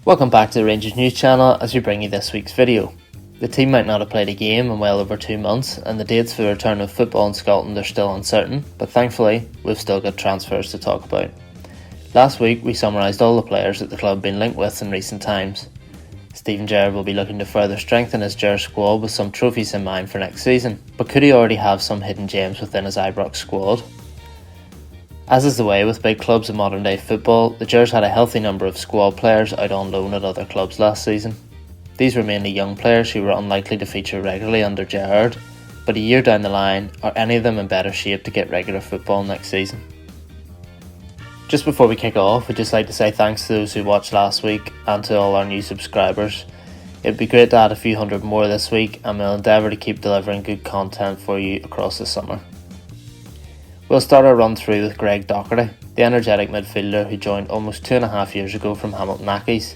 Welcome back to the Rangers News channel as we bring you this week's video. The team might not have played a game in well over 2 months, and the dates for the return of football in Scotland are still uncertain, but thankfully we've still got transfers to talk about. Last week we summarised all the players that the club have been linked with in recent times. Steven Gerrard will be looking to further strengthen his Gerrard squad with some trophies in mind for next season, but could he already have some hidden gems within his Ibrox squad? As is the way with big clubs in modern day football, the Gerrards had a healthy number of squad players out on loan at other clubs last season. These were mainly young players who were unlikely to feature regularly under Gerrard, but a year down the line, are any of them in better shape to get regular football next season? Just before we kick off, we'd just like to say thanks to those who watched last week and to all our new subscribers. It'd be great to add a few hundred more this week, and we'll endeavour to keep delivering good content for you across the summer. We'll start our run through with Dougherty, the energetic midfielder who joined almost 2.5 years ago from Hamilton Accies.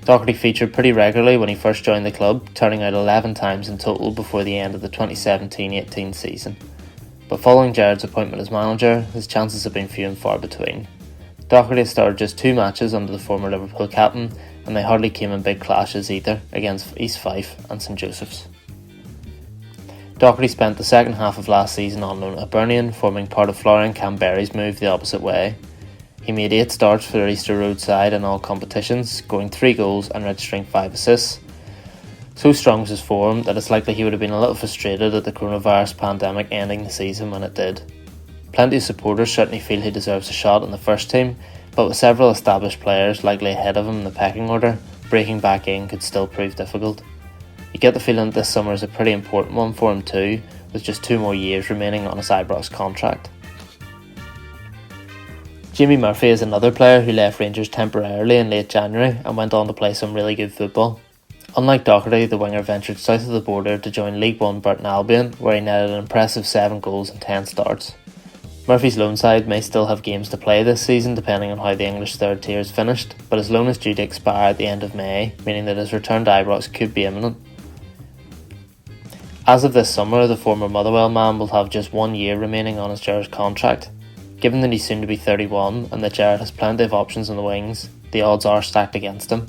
Dougherty featured pretty regularly when he first joined the club, turning out 11 times in total before the end of the 2017-18 season. But following Gerrard's appointment as manager, his chances have been few and far between. Dougherty has started just 2 matches under the former Liverpool captain, and they hardly came in big clashes either, against East Fife and St Joseph's. Dougherty spent the second half of last season on loan at Hibernian, forming part of Florian Camberry's move the opposite way. He made 8 starts for their Easter Road side in all competitions, scoring 3 goals and registering 5 assists. So strong was his form that it's likely he would have been a little frustrated at the coronavirus pandemic ending the season when it did. Plenty of supporters certainly feel he deserves a shot in the first team, but with several established players likely ahead of him in the pecking order, breaking back in could still prove difficult. You get the feeling that this summer is a pretty important one for him too, with just 2 more years remaining on his Ibrox contract. Jamie Murphy is another player who left Rangers temporarily in late January and went on to play some really good football. Unlike Dougherty, the winger ventured south of the border to join League One Burton Albion, where he netted an impressive 7 goals in 10 starts. Murphy's loan side may still have games to play this season depending on how the English third tier is finished, but his loan is due to expire at the end of May, meaning that his return to Ibrox could be imminent. As of this summer, the former Motherwell man will have just 1 year remaining on his Gerrard contract. Given that he's soon to be 31 and that Gerrard has plenty of options on the wings, the odds are stacked against him.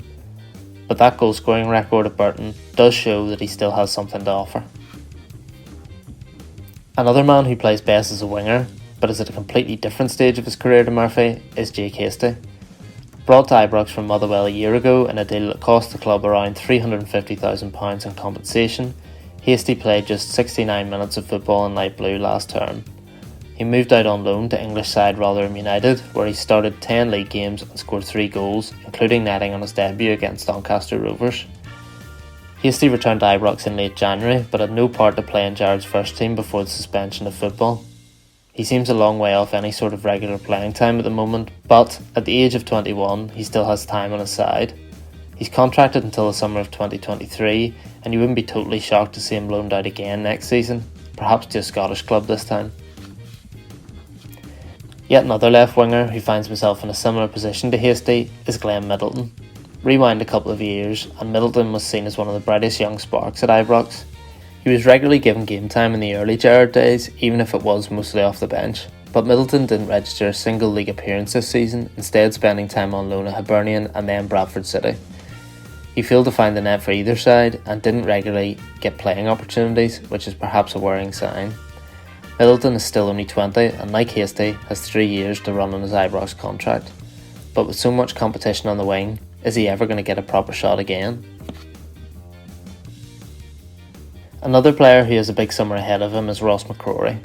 But that goal scoring record at Burton does show that he still has something to offer. Another man who plays best as a winger, but is at a completely different stage of his career to Murphy, is Jake Hasty. Brought to Ibrox from Motherwell a year ago in a deal that cost the club around £350,000 in compensation, Hasty played just 69 minutes of football in light blue last term. He moved out on loan to English side Rotherham United, where he started 10 league games and scored 3 goals, including netting on his debut against Doncaster Rovers. Hasty returned to Ibrox in late January, but had no part to play in Gerrard's first team before the suspension of football. He seems a long way off any sort of regular playing time at the moment, but at the age of 21, he still has time on his side. He's contracted until the summer of 2023, and you wouldn't be totally shocked to see him loaned out again next season, perhaps to a Scottish club this time. Yet another left winger who finds himself in a similar position to Hasty is Glenn Middleton. Rewind a couple of years, and Middleton was seen as one of the brightest young sparks at Ibrox. He was regularly given game time in the early Gerrard days, even if it was mostly off the bench, but Middleton didn't register a single league appearance this season, instead spending time on loan at Hibernian and then Bradford City. He failed to find the net for either side and didn't regularly get playing opportunities, which is perhaps a worrying sign. Middleton is still only 20 and, like Hasty, has 3 years to run on his Ibrox contract. But with so much competition on the wing, is he ever going to get a proper shot again? Another player who has a big summer ahead of him is McCrory.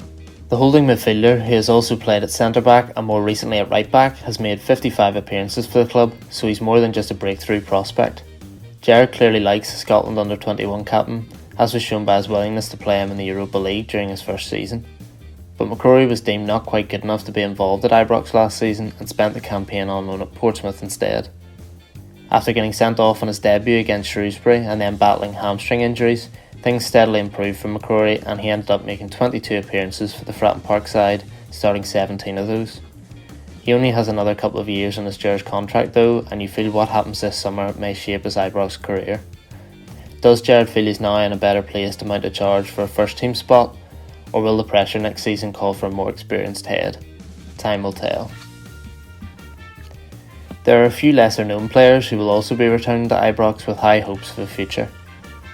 The holding midfielder, who has also played at centre-back and more recently at right-back, has made 55 appearances for the club, so he's more than just a breakthrough prospect. Gerrard clearly likes the Scotland under-21 captain, as was shown by his willingness to play him in the Europa League during his first season. But McCrory was deemed not quite good enough to be involved at Ibrox last season and spent the campaign on loan at Portsmouth instead. After getting sent off on his debut against Shrewsbury and then battling hamstring injuries, things steadily improved for McCrory and he ended up making 22 appearances for the Fratton Park side, starting 17 of those. He only has another couple of years on his Gerrard contract though, and you feel what happens this summer may shape his Ibrox career. Does Gerrard feel he's now in a better place to mount a charge for a first team spot, or will the pressure next season call for a more experienced head? Time will tell. There are a few lesser known players who will also be returning to Ibrox with high hopes for the future.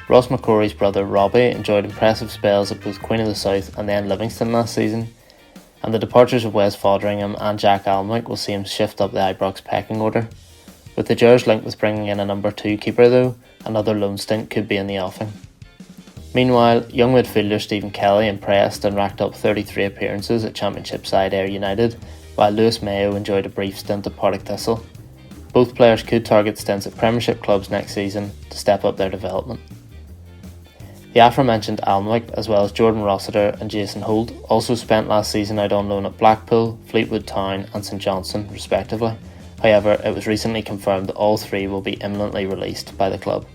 Ross McCrorie's brother Robbie enjoyed impressive spells at both Queen of the South and then Livingston last season, and the departures of Wes Foderingham and Jack Alnwick will see him shift up the Ibrox pecking order. With the Gers linked with bringing in a number 2 keeper though, another loan stint could be in the offing. Meanwhile, young midfielder Stephen Kelly impressed and racked up 33 appearances at Championship side Ayr United, while Lewis Mayo enjoyed a brief stint at Partick Thistle. Both players could target stints at Premiership clubs next season to step up their development. The aforementioned Alnwick, as well as Jordan Rossiter and Jason Holt, also spent last season out on loan at Blackpool, Fleetwood Town and St Johnstone respectively. However, it was recently confirmed that all 3 will be imminently released by the club.